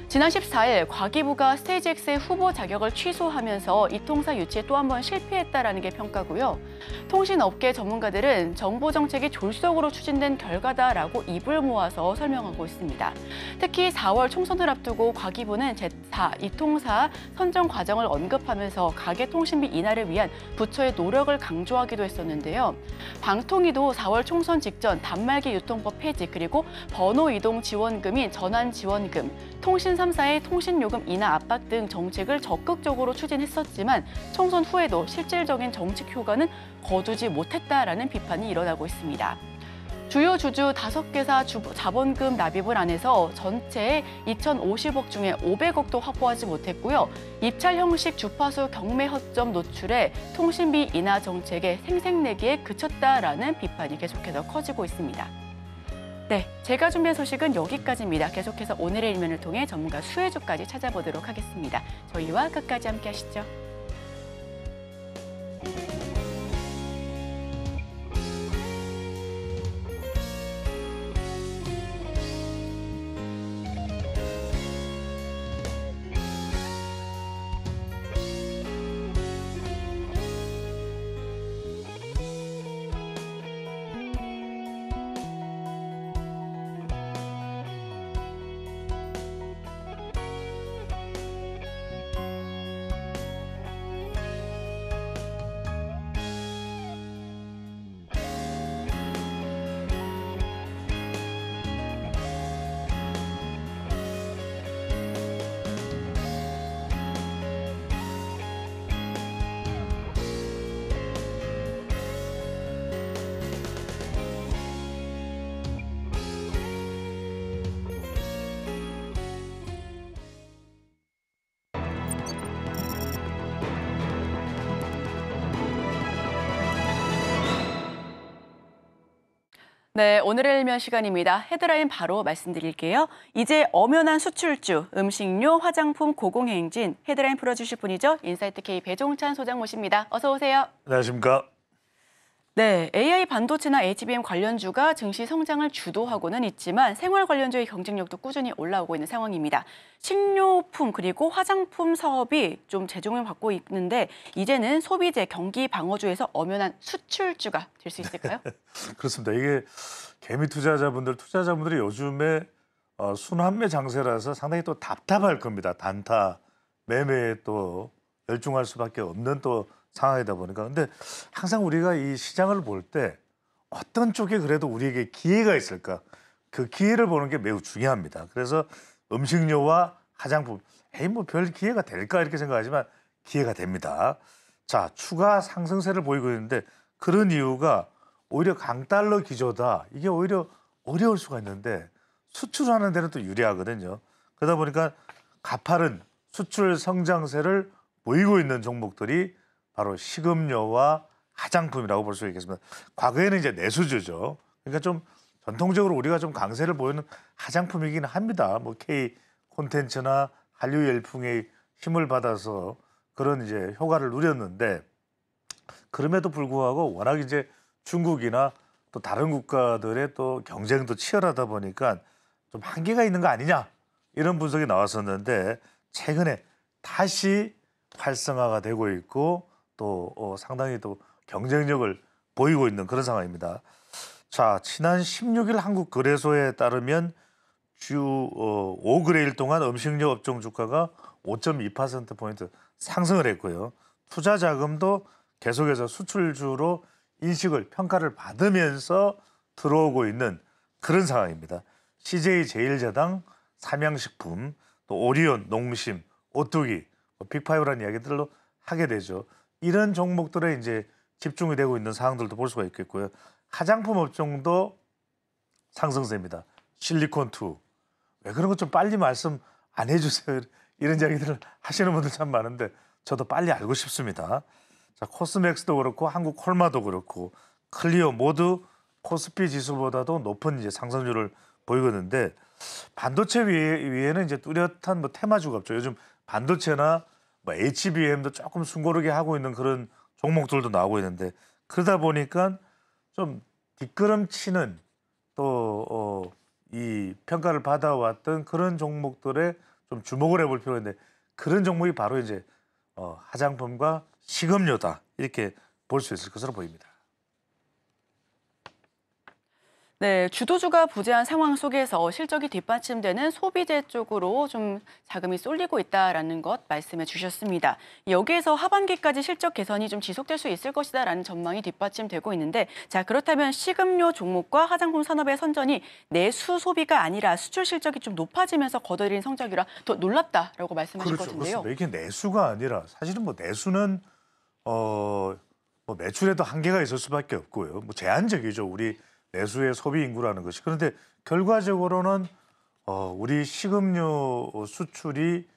지난 14일 과기부가 스테이지 X의 후보 자격을 취소하면서 이통사 유치에 또 한 번 실패했다라는 게 평가고요. 통신업계 전문가들은 정부 정책이 졸속으로 추진된 결과다라고 입을 모아서 설명하고 있습니다. 특히 4월 총선을 앞두고 과기부는 제4 이통사 선정 과정을 언급하면서 가계 통신비 인하를 위한 부처의 노력을 강조하기도 했었는데요. 방통위도 4월 총선 직전 단말기 유통법 폐지 그리고 번호 이동 지원금인 전환 지원금, 통신 3사의 통신요금 인하 압박 등 정책을 적극적으로 추진했었지만 총선 후에도 실질적인 정책 효과는 거두지 못했다라는 비판이 일어나고 있습니다. 주요 주주 5개사 자본금 납입을 안 해서 전체 2,050억 중에 500억도 확보하지 못했고요. 입찰 형식 주파수 경매 허점 노출에 통신비 인하 정책의 생색내기에 그쳤다라는 비판이 계속해서 커지고 있습니다. 네, 제가 준비한 소식은 여기까지입니다. 계속해서 오늘의 일면을 통해 전문가 수혜주까지 찾아보도록 하겠습니다. 저희와 끝까지 함께 하시죠. 네, 오늘의 일면 시간입니다. 헤드라인 바로 말씀드릴게요. 이제 엄연한 수출주, 음식료, 화장품 고공행진 헤드라인 풀어주실 분이죠. 인사이트K 배종찬 소장 모십니다. 어서 오세요. 안녕하십니까. 네, AI 반도체나 HBM 관련주가 증시 성장을 주도하고는 있지만 생활 관련주의 경쟁력도 꾸준히 올라오고 있는 상황입니다. 식료품 그리고 화장품 사업이 좀 재종을 받고 있는데 이제는 소비재, 경기 방어주에서 엄연한 수출주가 될 수 있을까요? 그렇습니다. 이게 개미 투자자분들이 요즘에 순환매 장세라서 상당히 또 답답할 겁니다. 단타, 매매에 또 열중할 수밖에 없는 또 상황이다 보니까. 근데 항상 우리가 이 시장을 볼 때 어떤 쪽에 그래도 우리에게 기회가 있을까? 그 기회를 보는 게 매우 중요합니다. 그래서 음식료와 화장품, 에이 뭐 별 기회가 될까 이렇게 생각하지만 기회가 됩니다. 자, 추가 상승세를 보이고 있는데 그런 이유가 오히려 강달러 기조다. 이게 오히려 어려울 수가 있는데 수출하는 데는 또 유리하거든요. 그러다 보니까 가파른 수출 성장세를 보이고 있는 종목들이 바로 식음료와 화장품이라고 볼 수 있겠습니다. 과거에는 이제 내수주죠. 그러니까 좀 전통적으로 우리가 좀 강세를 보이는 화장품이긴 합니다. 뭐 K 콘텐츠나 한류 열풍의 힘을 받아서 그런 이제 효과를 누렸는데 그럼에도 불구하고 워낙 이제 중국이나 또 다른 국가들의 또 경쟁도 치열하다 보니까 좀 한계가 있는 거 아니냐 이런 분석이 나왔었는데 최근에 다시 활성화가 되고 있고 또 상당히 또 경쟁력을 보이고 있는 그런 상황입니다. 자, 지난 16일 한국거래소에 따르면 주 5거래일 동안 음식료 업종 주가가 5.2%포인트 상승을 했고요. 투자 자금도 계속해서 수출주로 인식을 평가를 받으면서 들어오고 있는 그런 상황입니다. CJ 제일제당, 삼양식품, 또 오리온, 농심, 오뚜기, 빅파이브라는 이야기들로 하게 되죠. 이런 종목들에 이제 집중이 되고 있는 상황들도 볼 수가 있겠고요. 화장품 업종도 상승세입니다. 실리콘2. 왜 그런 거 좀 빨리 말씀 안 해주세요. 이런 이야기들을 하시는 분들 참 많은데 저도 빨리 알고 싶습니다. 자, 코스맥스도 그렇고 한국 콜마도 그렇고 클리오 모두 코스피 지수보다도 높은 이제 상승률을 보이거든데 반도체 위에는 이제 뚜렷한 뭐 테마주가 없죠. 요즘 반도체나 뭐 HBM도 조금 숨고르게 하고 있는 그런 종목들도 나오고 있는데 그러다 보니까 좀 뒷걸음치는 또 이 평가를 받아왔던 그런 종목들에 좀 주목을 해볼 필요가 있는데 그런 종목이 바로 이제 화장품과 식음료다 이렇게 볼 수 있을 것으로 보입니다. 네, 주도주가 부재한 상황 속에서 실적이 뒷받침되는 소비재 쪽으로 좀 자금이 쏠리고 있다라는 것 말씀해 주셨습니다. 여기에서 하반기까지 실적 개선이 좀 지속될 수 있을 것이다라는 전망이 뒷받침되고 있는데 자, 그렇다면 식음료 종목과 화장품 산업의 선전이 내수 소비가 아니라 수출 실적이 좀 높아지면서 거둬들인 성적이라 더 놀랍다라고 말씀하실 것 같은데요. 그렇죠. 이게 내수가 아니라 사실은 뭐 내수는 뭐 매출에도 한계가 있을 수밖에 없고요. 뭐 제한적이죠. 우리 내수의 소비 인구라는 것이. 그런데 결과적으로는 우리 식음료 수출이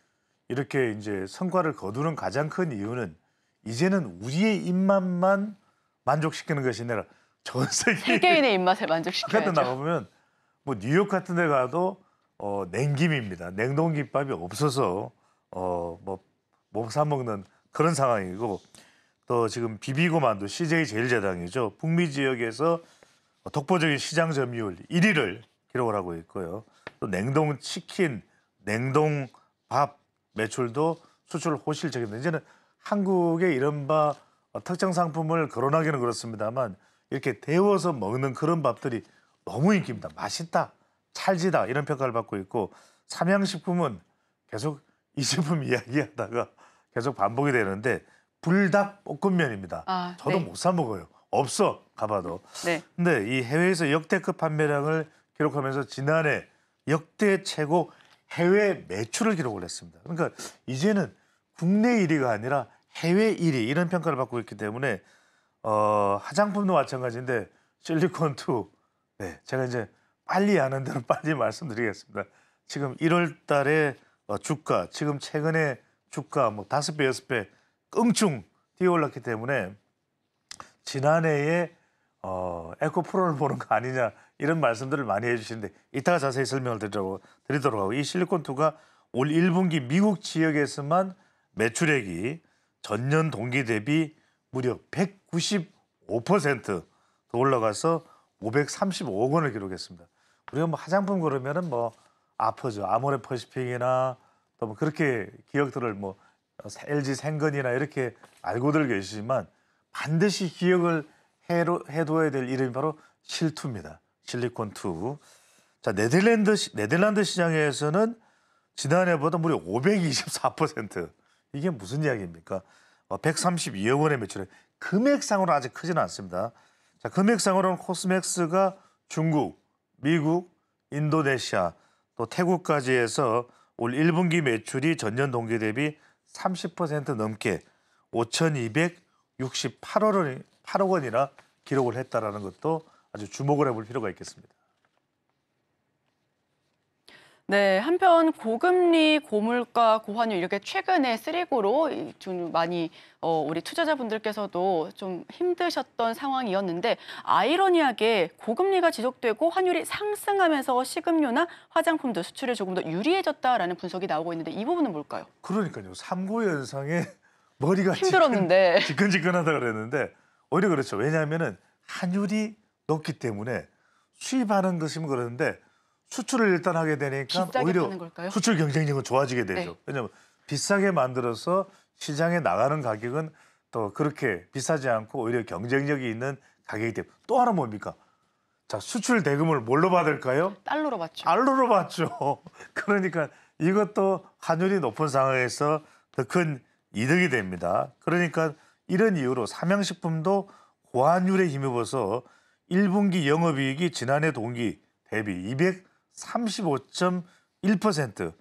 이렇게 이제 성과를 거두는 가장 큰 이유는 이제는 우리의 입맛만 만족시키는 것이 아니라 전 세계인의 입맛을 만족시켜야죠. 나가보면 뭐 뉴욕 같은 데 가도 냉김입니다. 냉동김밥이 없어서 뭐 못 사 먹는 그런 상황이고 또 지금 비비고 만두 CJ 제일제당이죠. 북미 지역에서 독보적인 시장 점유율 1위를 기록을 하고 있고요. 또 냉동 치킨, 냉동 밥 매출도 수출 호실적입니다. 이제는 한국의 이른바 특정 상품을 거론하기는 그렇습니다만 이렇게 데워서 먹는 그런 밥들이 너무 인기입니다. 맛있다, 찰지다 이런 평가를 받고 있고 삼양식품은 계속 이 제품 이야기하다가 계속 반복이 되는데 불닭 볶음면입니다. 저도 네. 못 사 먹어요. 없어 가봐도. 네. 근데 이 해외에서 역대급 판매량을 기록하면서 지난해 역대 최고 해외 매출을 기록을 했습니다. 그러니까 이제는 국내 1위가 아니라 해외 1위 이런 평가를 받고 있기 때문에 화장품도 마찬가지인데 실리콘2 네, 제가 이제 빨리 아는 대로 빨리 말씀드리겠습니다. 지금 1월 달에 주가 지금 최근에 주가 뭐 5배, 6배 껑충 뛰어올랐기 때문에 지난해에 에코프로를 보는 거 아니냐 이런 말씀들을 많이 해주시는데 이따가 자세히 설명을 드리도록 하고 이 실리콘2가 올 1분기 미국 지역에서만 매출액이 전년 동기 대비 무려 195% 더 올라가서 535억 원을 기록했습니다. 우리가 뭐 화장품 그러면은 뭐 아퍼죠. 아모레 퍼시픽이나 또 뭐 그렇게 기억들을 뭐 LG 생건이나 이렇게 알고들 계시지만 반드시 기억을 해둬야 될 이름이 바로 실투입니다. 실리콘2. 자, 네덜란드 시장에서는 지난해보다 무려 524%. 이게 무슨 이야기입니까? 132억 원의 매출에 금액상으로 아직 크지는 않습니다. 자, 금액상으로는 코스맥스가 중국, 미국, 인도네시아, 또 태국까지 해서 올 1분기 매출이 전년 동기 대비 30% 넘게 5,268억 원이나 기록을 했다라는 것도 아주 주목을 해볼 필요가 있겠습니다. 네, 한편 고금리, 고물가, 고환율 이렇게 최근에 쓰리고로 좀 많이 우리 투자자분들께서도 좀 힘드셨던 상황이었는데 아이러니하게 고금리가 지속되고 환율이 상승하면서 식음료나 화장품도 수출에 조금 더 유리해졌다라는 분석이 나오고 있는데 이 부분은 뭘까요? 그러니까요. 3구 연상에 머리가 힘들었는데. 지끈지끈하다 그랬는데 오히려 그렇죠. 왜냐하면은 환율이 높기 때문에 수입하는 것이면 그러는데 수출을 일단 하게 되니까 비싸게 오히려 파는 걸까요? 수출 경쟁력은 좋아지게 되죠. 네. 왜냐하면 비싸게 만들어서 시장에 나가는 가격은 또 그렇게 비싸지 않고 오히려 경쟁력이 있는 가격이기 때문에 또 하나 뭡니까? 자, 수출 대금을 뭘로 받을까요? 달러로 받죠. 달러로 받죠. 그러니까 이것도 환율이 높은 상황에서 더 큰 이득이 됩니다. 그러니까 이런 이유로 삼양식품도 고환율에 힘입어서 1분기 영업이익이 지난해 동기 대비 235.1%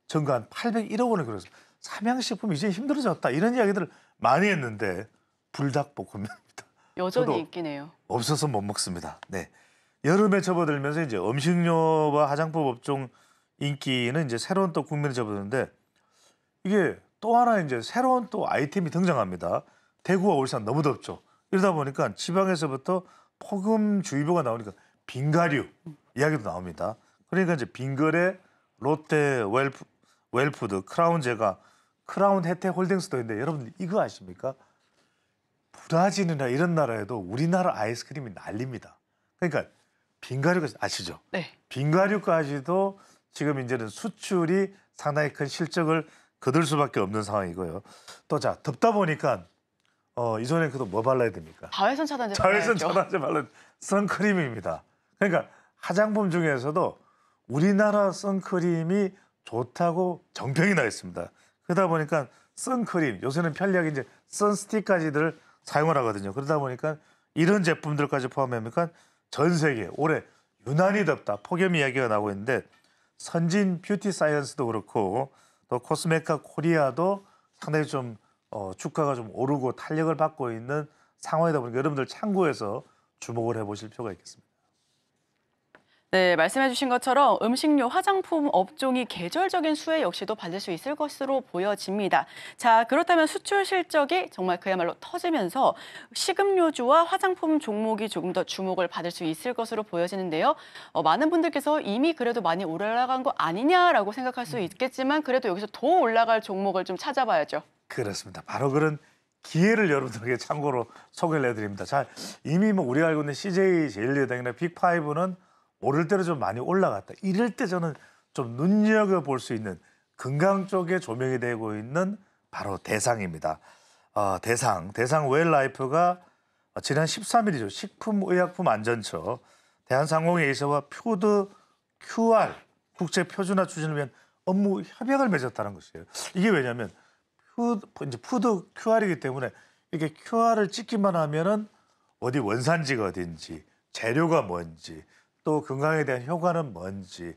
증가한 801억 원을 그렸어요. 삼양식품 이제 힘들어졌다 이런 이야기들을 많이 했는데 불닭볶음면입니다. 여전히 저도 인기네요. 없어서 못 먹습니다. 네. 여름에 접어들면서 이제 음식료와 화장품 업종 인기는 이제 새로운 또 국면에 접어드는데 이게 또 하나 이제 새로운 또 아이템이 등장합니다. 대구와 울산 너무 덥죠. 이러다 보니까 지방에서부터 폭염주의보가 나오니까 빙가류 이야기도 나옵니다. 그러니까 이제 빙글에 롯데 웰푸드, 크라운제가 크라운 혜택홀딩스도 있는데 여러분 이거 아십니까? 브라질이나 이런 나라에도 우리나라 아이스크림이 난립니다. 그러니까 빙가류가 아시죠? 네. 빙가류까지도 지금 이제는 수출이 상당히 큰 실적을 거둘 수밖에 없는 상황이고요. 또 자 덥다 보니까 이전에 그도 뭐 발라야 됩니까? 자외선 차단제 자외선 발라야죠. 차단제 바른 선크림입니다. 그러니까 화장품 중에서도 우리나라 선크림이 좋다고 정평이 나 있습니다. 그러다 보니까 선크림 요새는 편리하게 이제 선스틱까지들 사용을 하거든요. 그러다 보니까 이런 제품들까지 포함하니까 전 세계 올해 유난히 덥다 폭염 이야기가 나오고 있는데 선진 뷰티 사이언스도 그렇고 또 코스메카 코리아도 상당히 좀 주가가 좀 오르고 탄력을 받고 있는 상황이다 보니까 여러분들 참고해서 주목을 해보실 필요가 있겠습니다. 네, 말씀해 주신 것처럼 음식료, 화장품 업종이 계절적인 수혜 역시도 받을 수 있을 것으로 보여집니다. 자, 그렇다면 수출 실적이 정말 그야말로 터지면서 식음료주와 화장품 종목이 조금 더 주목을 받을 수 있을 것으로 보여지는데요. 많은 분들께서 이미 그래도 많이 올라간 거 아니냐라고 생각할 수 있겠지만 그래도 여기서 더 올라갈 종목을 좀 찾아봐야죠. 그렇습니다. 바로 그런 기회를 여러분들에게 참고로 소개를 해드립니다. 자, 이미 뭐 우리가 알고 있는 CJ 제일리더나 빅5는 오를 때로 좀 많이 올라갔다. 이럴 때 저는 좀 눈여겨볼 수 있는 건강 쪽에 조명이 되고 있는 바로 대상입니다. 대상 웰라이프가 지난 13일이죠. 식품의약품안전처 대한상공회의사와 푸드 QR 국제 표준화 추진을 위한 업무 협약을 맺었다는 것이에요. 이게 왜냐하면 푸드 QR이기 때문에 이렇게 QR을 찍기만 하면은 어디 원산지가 어딘지, 재료가 뭔지, 또 건강에 대한 효과는 뭔지,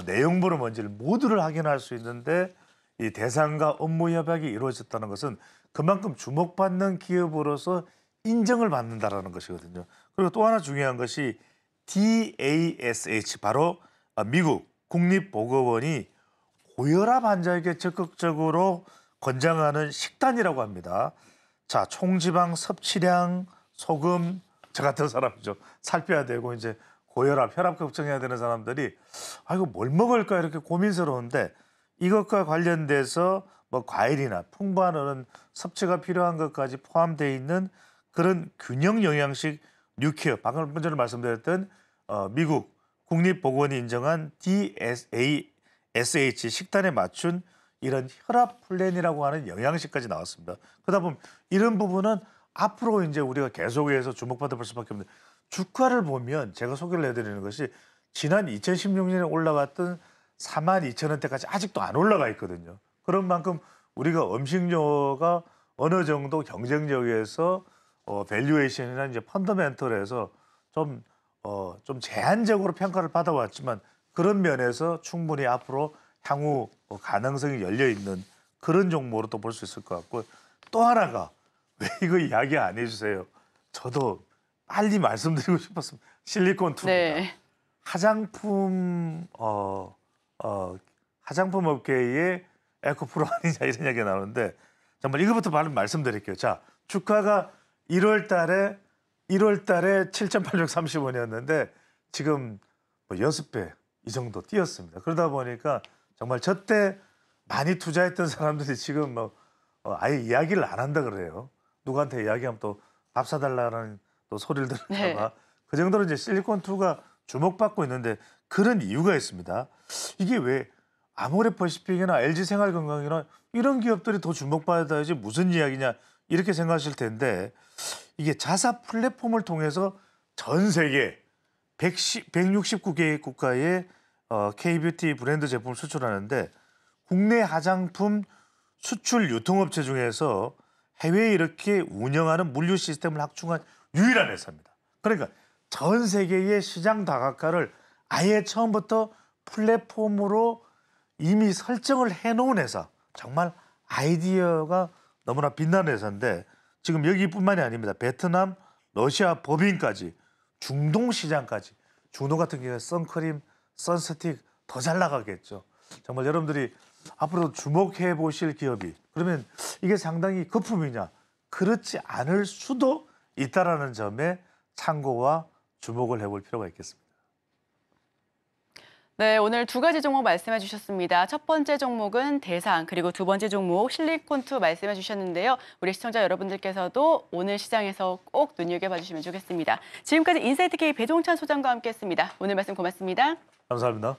내용물은 뭔지를 모두를 확인할 수 있는데 이 대상과 업무 협약이 이루어졌다는 것은 그만큼 주목받는 기업으로서 인정을 받는다라는 것이거든요. 그리고 또 하나 중요한 것이 DASH 바로 미국 국립보건원이 고혈압 환자에게 적극적으로 권장하는 식단이라고 합니다. 자, 총지방 섭취량, 소금, 저 같은 사람이죠. 살 빼야 되고 이제 고혈압, 혈압 걱정해야 되는 사람들이 이거 뭘 먹을까 이렇게 고민스러운데 이것과 관련돼서 뭐 과일이나 풍부한 섭취가 필요한 것까지 포함되어 있는 그런 균형 영양식 뉴케어, 방금 전에 말씀드렸던 미국 국립보건원이 인정한 DASH 식단에 맞춘 이런 혈압 플랜이라고 하는 영양식까지 나왔습니다. 그러다 보면 이런 부분은 앞으로 이제 우리가 계속해서 주목받을 수밖에 없는데 주가를 보면 제가 소개를 해드리는 것이 지난 2016년에 올라갔던 42,000원대까지 아직도 안 올라가 있거든요. 그런 만큼 우리가 음식료가 어느 정도 경쟁력에서 밸류에이션이나 이제 펀더멘털에서 좀 제한적으로 평가를 받아왔지만 그런 면에서 충분히 앞으로 향후 가능성이 열려 있는 그런 종목으로 또 볼 수 있을 것 같고 또 하나가 왜 이거 이야기 안 해주세요? 저도 빨리 말씀드리고 싶었습니다. 실리콘2입니다. 네. 화장품 화장품 업계의 에코프로 아니냐 이런 얘기가 나오는데 정말 이거부터 바로 말씀드릴게요. 자, 주가가 1월 달에 7,830원이었는데 지금 뭐 6배 이 정도 뛰었습니다. 그러다 보니까 정말 저때 많이 투자했던 사람들이 지금 뭐 아예 이야기를 안 한다 그래요. 누구한테 이야기하면 또 밥 사달라는 또 소리를 들을까 봐. 네. 그 정도로 이제 실리콘2가 주목받고 있는데 그런 이유가 있습니다. 이게 왜 아모레퍼시픽이나 LG생활건강이나 이런 기업들이 더 주목받아야지 무슨 이야기냐 이렇게 생각하실 텐데 이게 자사 플랫폼을 통해서 전 세계 169개 국가의 K뷰티 브랜드 제품을 수출하는데 국내 화장품 수출 유통업체 중에서 해외에 이렇게 운영하는 물류 시스템을 확충한 유일한 회사입니다. 그러니까 전 세계의 시장 다각화를 아예 처음부터 플랫폼으로 이미 설정을 해놓은 회사. 정말 아이디어가 너무나 빛나는 회사인데 지금 여기뿐만이 아닙니다. 베트남, 러시아, 법인까지 중동 시장까지. 중동 같은 경우에 선크림, 선스틱 더 잘 나가겠죠. 정말 여러분들이 앞으로 주목해 보실 기업이 그러면 이게 상당히 거품이냐? 그렇지 않을 수도 있다라는 점에 참고와 주목을 해볼 필요가 있겠습니다. 네, 오늘 두 가지 종목 말씀해 주셨습니다. 첫 번째 종목은 대상, 그리고 두 번째 종목 실리콘2 말씀해 주셨는데요. 우리 시청자 여러분들께서도 오늘 시장에서 꼭 눈여겨봐 주시면 좋겠습니다. 지금까지 인사이트K 배종찬 소장과 함께했습니다. 오늘 말씀 고맙습니다. 감사합니다.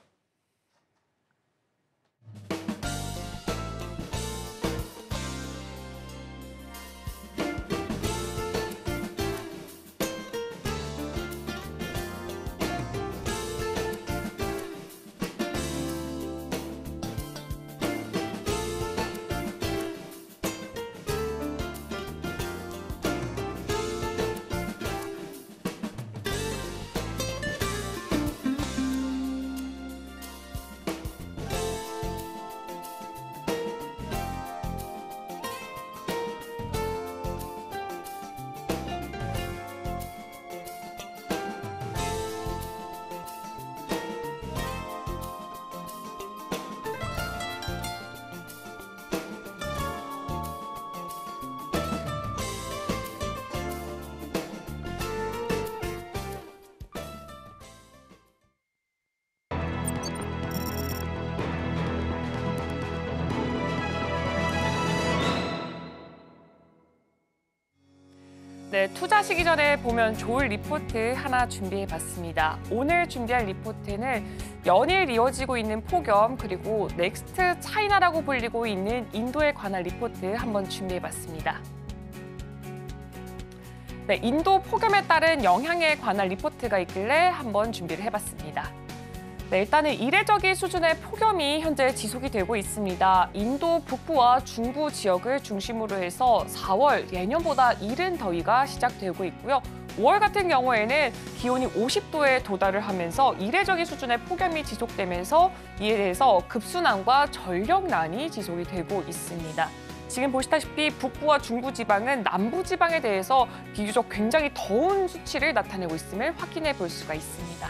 네, 투자하시기 전에 보면 좋을 리포트 하나 준비해봤습니다. 오늘 준비할 리포트는 연일 이어지고 있는 폭염 그리고 넥스트 차이나라고 불리고 있는 인도에 관한 리포트 한번 준비해봤습니다. 네, 인도 폭염에 따른 영향에 관한 리포트가 있길래 한번 준비를 해봤습니다. 네, 일단은 이례적인 수준의 폭염이 현재 지속이 되고 있습니다. 인도 북부와 중부 지역을 중심으로 해서 4월 예년보다 이른 더위가 시작되고 있고요. 5월 같은 경우에는 기온이 50도에 도달을 하면서 이례적인 수준의 폭염이 지속되면서 이에 대해서 급순환과 전력난이 지속이 되고 있습니다. 지금 보시다시피 북부와 중부 지방은 남부 지방에 대해서 비교적 굉장히 더운 수치를 나타내고 있음을 확인해 볼 수가 있습니다.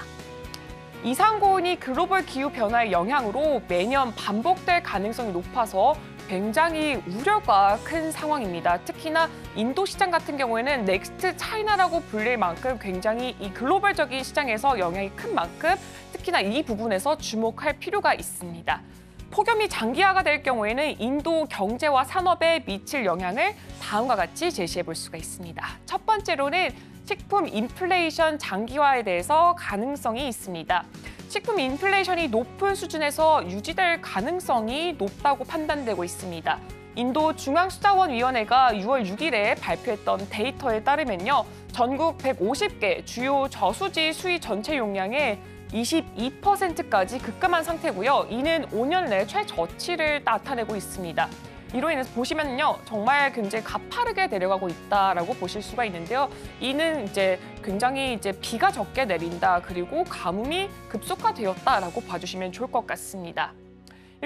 이상고온이 글로벌 기후 변화의 영향으로 매년 반복될 가능성이 높아서 굉장히 우려가 큰 상황입니다. 특히나 인도 시장 같은 경우에는 넥스트 차이나라고 불릴 만큼 굉장히 이 글로벌적인 시장에서 영향이 큰 만큼 특히나 이 부분에서 주목할 필요가 있습니다. 폭염이 장기화가 될 경우에는 인도 경제와 산업에 미칠 영향을 다음과 같이 제시해 볼 수가 있습니다. 첫 번째로는 식품 인플레이션 장기화에 대해서 가능성이 있습니다. 식품 인플레이션이 높은 수준에서 유지될 가능성이 높다고 판단되고 있습니다. 인도 중앙수자원위원회가 6월 6일에 발표했던 데이터에 따르면요. 전국 150개 주요 저수지 수위 전체 용량의 22%까지 급감한 상태고요. 이는 5년 내 최저치를 나타내고 있습니다. 이로 인해서 보시면요, 정말 굉장히 가파르게 내려가고 있다라고 보실 수가 있는데요. 이는 이제 굉장히 비가 적게 내린다, 그리고 가뭄이 급속화되었다라고 봐주시면 좋을 것 같습니다.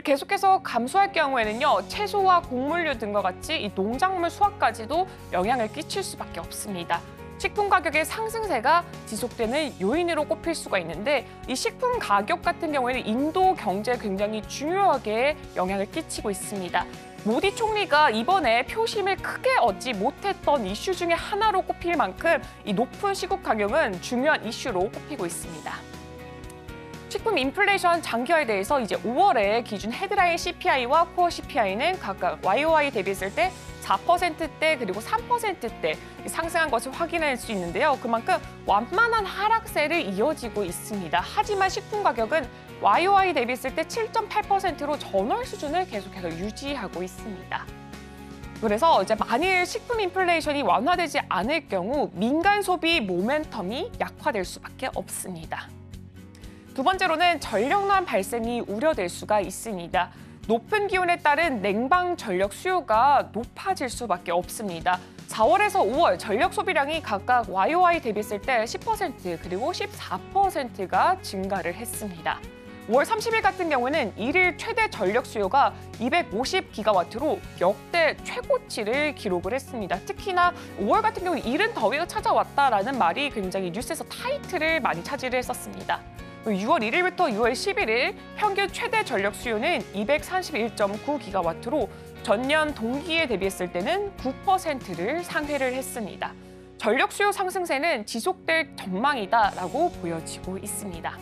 계속해서 감소할 경우에는요, 채소와 곡물류 등과 같이 이 농작물 수확까지도 영향을 끼칠 수밖에 없습니다. 식품 가격의 상승세가 지속되는 요인으로 꼽힐 수가 있는데, 이 식품 가격 같은 경우에는 인도 경제에 굉장히 중요하게 영향을 끼치고 있습니다. 모디 총리가 이번에 표심을 크게 얻지 못했던 이슈 중에 하나로 꼽힐 만큼 이 높은 시국 가격은 중요한 이슈로 꼽히고 있습니다. 식품 인플레이션 장기화에 대해서 이제 5월에 기준 헤드라인 CPI와 코어 CPI는 각각 YOY 대비했을 때 4%대 그리고 3%대 상승한 것을 확인할 수 있는데요. 그만큼 완만한 하락세를 이어지고 있습니다. 하지만 식품 가격은 YOY 대비했을 때 7.8%로 전월 수준을 계속해서 유지하고 있습니다. 그래서 이제 만일 식품 인플레이션이 완화되지 않을 경우 민간 소비 모멘텀이 약화될 수밖에 없습니다. 두 번째로는 전력난 발생이 우려될 수가 있습니다. 높은 기온에 따른 냉방 전력 수요가 높아질 수밖에 없습니다. 4월에서 5월 전력 소비량이 각각 YOY 대비했을 때 10% 그리고 14%가 증가를 했습니다. 5월 30일 같은 경우는 일일 최대 전력 수요가 250기가와트로 역대 최고치를 기록을 했습니다. 특히나 5월 같은 경우 이른 더위가 찾아왔다라는 말이 굉장히 뉴스에서 타이틀을 많이 차지를 했었습니다. 6월 1일부터 6월 11일 평균 최대 전력 수요는 231.9기가와트로 전년 동기에 대비했을 때는 9%를 상회를 했습니다. 전력 수요 상승세는 지속될 전망이다라고 보여지고 있습니다.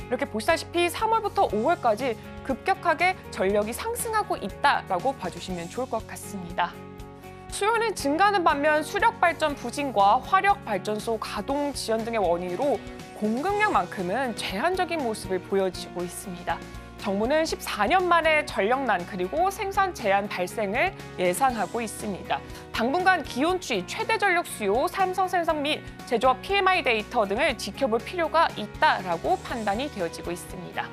이렇게 보시다시피 3월부터 5월까지 급격하게 전력이 상승하고 있다라고 봐주시면 좋을 것 같습니다. 수요는 증가하는 반면 수력 발전 부진과 화력 발전소 가동 지연 등의 원인으로 공급량만큼은 제한적인 모습을 보여지고 있습니다. 정부는 14년 만에 전력난 그리고 생산 제한 발생을 예상하고 있습니다. 당분간 기온추이, 최대 전력 수요, 삼성 생산 및 제조업 PMI 데이터 등을 지켜볼 필요가 있다라고 판단이 되어지고 있습니다.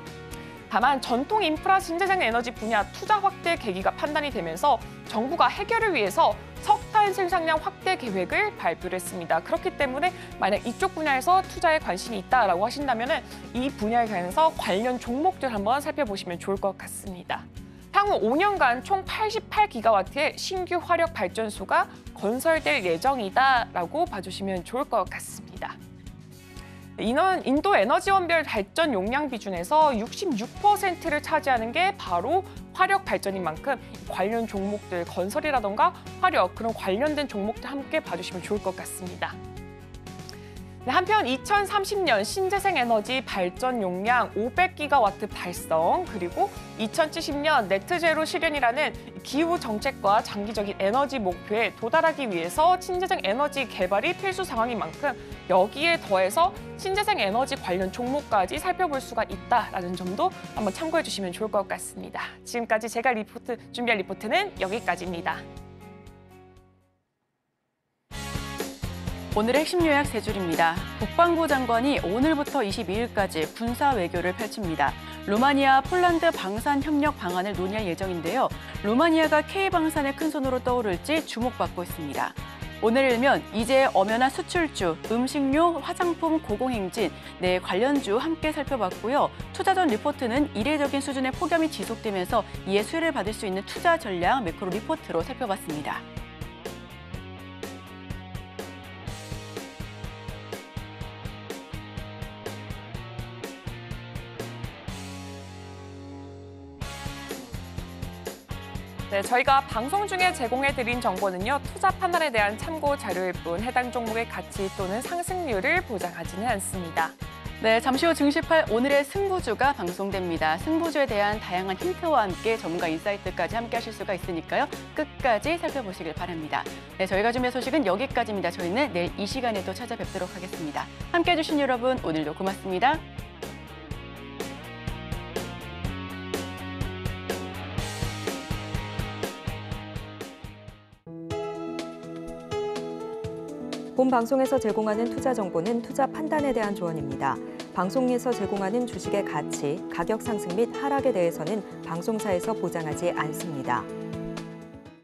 다만 전통 인프라 신재생 에너지 분야 투자 확대 계기가 판단이 되면서 정부가 해결을 위해서 석탄 생산량 확대 계획을 발표를 했습니다. 그렇기 때문에 만약 이쪽 분야에서 투자에 관심이 있다라고 하신다면 이 분야에 관해서 관련 종목들 한번 살펴보시면 좋을 것 같습니다. 향후 5년간 총 88기가와트의 신규 화력 발전소가 건설될 예정이다라고 봐주시면 좋을 것 같습니다. 이는 인도 에너지원별 발전 용량 비중에서 66%를 차지하는 게 바로 화력 발전인 만큼 관련 종목들, 건설이라던가 화력, 그런 관련된 종목들 함께 봐주시면 좋을 것 같습니다. 네, 한편 2030년 신재생 에너지 발전 용량 500기가와트 달성, 그리고 2070년 네트제로 실현이라는 기후 정책과 장기적인 에너지 목표에 도달하기 위해서 신재생 에너지 개발이 필수 상황인 만큼 여기에 더해서 신재생 에너지 관련 종목까지 살펴볼 수가 있다라는 점도 한번 참고해 주시면 좋을 것 같습니다. 지금까지 제가 준비한 리포트는 여기까지입니다. 오늘의 핵심 요약 세 줄입니다. 국방부 장관이 오늘부터 22일까지 군사 외교를 펼칩니다. 루마니아, 폴란드 방산 협력 방안을 논의할 예정인데요. 루마니아가 K방산의 큰손으로 떠오를지 주목받고 있습니다. 오늘 일면 이제 엄연한 수출주, 음식료, 화장품, 고공행진, 관련주 함께 살펴봤고요. 투자 전 리포트는 이례적인 수준의 폭염이 지속되면서 이에 수혜를 받을 수 있는 투자 전략 매크로 리포트로 살펴봤습니다. 네, 저희가 방송 중에 제공해드린 정보는요, 투자 판단에 대한 참고 자료일 뿐 해당 종목의 가치 또는 상승률을 보장하지는 않습니다. 네, 잠시 후 증시팔 오늘의 승부주가 방송됩니다. 승부주에 대한 다양한 힌트와 함께 전문가 인사이트까지 함께 하실 수가 있으니까요. 끝까지 살펴보시길 바랍니다. 네, 저희가 준비한 소식은 여기까지입니다. 저희는 내일 이 시간에 또 찾아뵙도록 하겠습니다. 함께해 주신 여러분, 오늘도 고맙습니다. 본 방송에서 제공하는 투자 정보는 투자 판단에 대한 조언입니다. 방송에서 제공하는 주식의 가치, 가격 상승 및 하락에 대해서는 방송사에서 보장하지 않습니다.